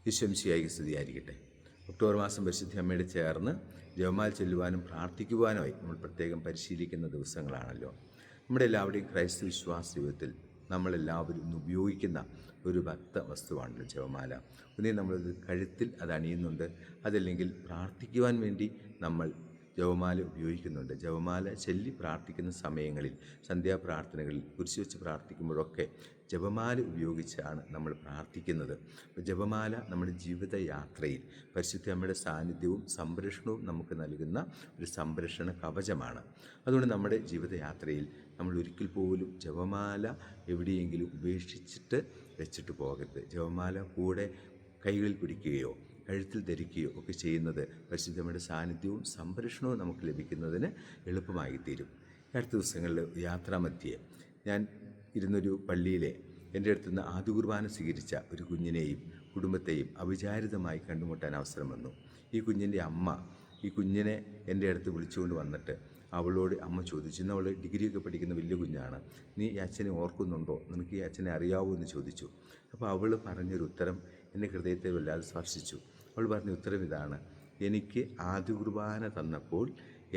ഈശ്വംശിയായി സ്തുതിയായിരിക്കട്ടെ. ഒക്ടോബർ മാസം പരിശുദ്ധ അമ്മയോട് ചേർന്ന് ജപമാല ചൊല്ലുവാനും പ്രാർത്ഥിക്കുവാനുമായി നമ്മൾ പ്രത്യേകം പരിശീലിക്കുന്ന ദിവസങ്ങളാണല്ലോ. നമ്മുടെ എല്ലാവരുടെയും ക്രൈസ്തവ വിശ്വാസ ജീവിതത്തിൽ നമ്മളെല്ലാവരും ഇന്ന് ഉപയോഗിക്കുന്ന ഒരു ഭക്ത വസ്തുവാണല്ലോ ജപമാല. ഒന്നേ നമ്മളത് കഴുത്തിൽ അത് അണിയുന്നുണ്ട്, അതല്ലെങ്കിൽ പ്രാർത്ഥിക്കുവാൻ വേണ്ടി നമ്മൾ ജപമാല ഉപയോഗിക്കുന്നുണ്ട്. ജപമാല ചൊല്ലി പ്രാർത്ഥിക്കുന്ന സമയങ്ങളിൽ, സന്ധ്യാപ്രാർത്ഥനകളിൽ, കുരിശ് വെച്ച് പ്രാർത്ഥിക്കുമ്പോഴൊക്കെ ജപമാല ഉപയോഗിച്ചാണ് നമ്മൾ പ്രാർത്ഥിക്കുന്നത്. അപ്പോൾ ജപമാല നമ്മുടെ ജീവിതയാത്രയിൽ പരിശുദ്ധ അമ്മയുടെ സാന്നിധ്യവും സംരക്ഷണവും നമുക്ക് നൽകുന്ന ഒരു സംരക്ഷണ കവചമാണ്. അതുകൊണ്ട് നമ്മുടെ ജീവിതയാത്രയിൽ നമ്മൾ ഒരിക്കൽ പോലും ജപമാല എവിടെയെങ്കിലും ഉപേക്ഷിച്ചിട്ട് വെച്ചിട്ട് പോകരുത്. ജപമാല കൂടെ കൈകളിൽ പിടിക്കുകയോ കഴുത്തിൽ ധരിക്കുകയോ ഒക്കെ ചെയ്യുന്നത് പരിശുദ്ധമ്മയുടെ സാന്നിധ്യവും സംരക്ഷണവും നമുക്ക് ലഭിക്കുന്നതിന് എളുപ്പമായിത്തീരും. അടുത്ത ദിവസങ്ങളിൽ യാത്രാമധ്യേ ഞാൻ ഇരുന്നൊരു പള്ളിയിലെ എൻ്റെ അടുത്തുനിന്ന് ആദ്യ കുർബാന സ്വീകരിച്ച ഒരു കുഞ്ഞിനെയും കുടുംബത്തെയും അവിചാരിതമായി കണ്ടുമുട്ടാൻ അവസരം വന്നു. ഈ കുഞ്ഞിൻ്റെ അമ്മ ഈ കുഞ്ഞിനെ എൻ്റെ അടുത്ത് വിളിച്ചുകൊണ്ട് വന്നിട്ട് അവളോട് അമ്മ ചോദിച്ചു, ഇന്ന് അവൾ ഡിഗ്രിയൊക്കെ പഠിക്കുന്ന വലിയ കുഞ്ഞാണ്, നീ ഈ അച്ഛനെ ഓർക്കുന്നുണ്ടോ, നിനക്ക് ഈ അച്ഛനെ അറിയാവോ എന്ന് ചോദിച്ചു. അപ്പോൾ അവൾ പറഞ്ഞൊരു ഉത്തരം എൻ്റെ ഹൃദയത്തെ വല്ലാതെ സ്പർശിച്ചു. അവൾ പറഞ്ഞ ഉത്തരം ഇതാണ്: എനിക്ക് ആദ്യ കുർബാന തന്നപ്പോൾ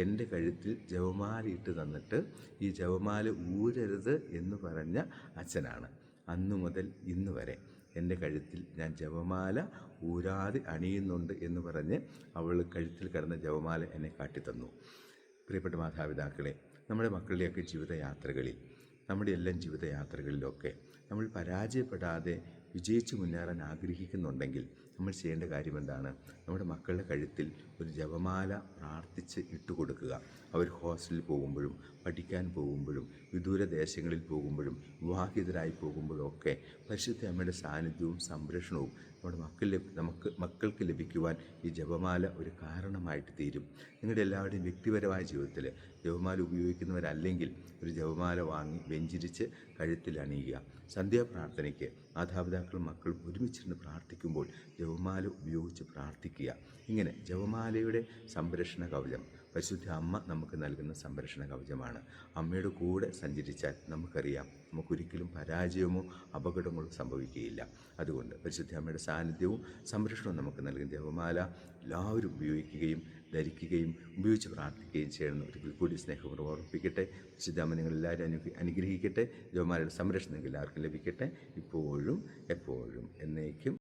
എൻ്റെ കഴുത്തിൽ ജപമാല ഇട്ട് തന്നിട്ട് ഈ ജപമാല ഊരരുത് എന്ന് പറഞ്ഞ അച്ഛനാണ്. അന്നു മുതൽ ഇന്ന് വരെ എൻ്റെ കഴുത്തിൽ ഞാൻ ജപമാല ഊരാതെ അണിയുന്നുണ്ട് എന്ന് പറഞ്ഞ് അവൾ കഴുത്തിൽ കിടന്ന ജപമാല എന്നെ കാട്ടിത്തന്നു. പ്രിയപ്പെട്ട മാതാപിതാക്കളെ, നമ്മുടെ മക്കളുടെയൊക്കെ ജീവിതയാത്രകളിൽ, നമ്മുടെ എല്ലാം ജീവിതയാത്രകളിലൊക്കെ നമ്മൾ പരാജയപ്പെടാതെ വിജയിച്ച് മുന്നേറാൻ ആഗ്രഹിക്കുന്നുണ്ടെങ്കിൽ നമ്മൾ ചെയ്യേണ്ട കാര്യം എന്താണ്? നമ്മുടെ മക്കളുടെ കഴുത്തിൽ ഒരു ജപമാല പ്രാർത്ഥിച്ച് ഇട്ടുകൊടുക്കുക. അവർ ഹോസ്റ്റലിൽ പോകുമ്പോഴും പഠിക്കാൻ പോകുമ്പോഴും വിദൂര ദേശങ്ങളിൽ പോകുമ്പോഴും വിവാഹിതരായി പോകുമ്പോഴും ഒക്കെ പരിശുദ്ധ അമ്മയുടെ സാന്നിധ്യവും സംരക്ഷണവും മക്കൾക്ക് ലഭിക്കുവാൻ ഈ ജപമാല ഒരു കാരണമായിട്ട് തീരും. നിങ്ങളുടെ എല്ലാവരുടെയും വ്യക്തിപരമായ ജീവിതത്തിൽ ജപമാല ഉപയോഗിക്കുന്നവരല്ലെങ്കിൽ ഒരു ജപമാല വാങ്ങി വെഞ്ചിരിച്ച് കഴുത്തിൽ അണിയുക. സന്ധ്യാപ്രാർത്ഥനയ്ക്ക് മാതാപിതാക്കളും മക്കളും ഒരുമിച്ചിരുന്ന് പ്രാർത്ഥിക്കുമ്പോൾ ജപമാല ഉപയോഗിച്ച് പ്രാർത്ഥിക്കുക. ഇങ്ങനെ ജപമാലയുടെ സംരക്ഷണ കവചം പരിശുദ്ധ അമ്മ നമുക്ക് നൽകുന്ന സംരക്ഷണ കവചമാണ്. അമ്മയുടെ കൂടെ സഞ്ചരിച്ചാൽ നമുക്കറിയാം നമുക്കൊരിക്കലും പരാജയമോ അപകടങ്ങളോ സംഭവിക്കുകയില്ല. അതുകൊണ്ട് പരിശുദ്ധ അമ്മയുടെ സാന്നിധ്യവും സംരക്ഷണവും നമുക്ക് നൽകുന്ന ജപമാല എല്ലാവരും ഉപയോഗിക്കുകയും ധരിക്കുകയും ഉപയോഗിച്ച് പ്രാർത്ഥിക്കുകയും ചെയ്യണമെന്ന് ഒരിക്കൽ കൂടി സ്നേഹപൂർവ്വം ഓർമ്മിപ്പിക്കട്ടെ. പരിശുദ്ധ അമ്മ നിങ്ങളെല്ലാവരും അനുഗ്രഹിക്കട്ടെ. ജപമാലയുടെ സംരക്ഷണം നിങ്ങൾക്ക് എല്ലാവർക്കും ലഭിക്കട്ടെ, ഇപ്പോഴും എപ്പോഴും എന്നേക്കും.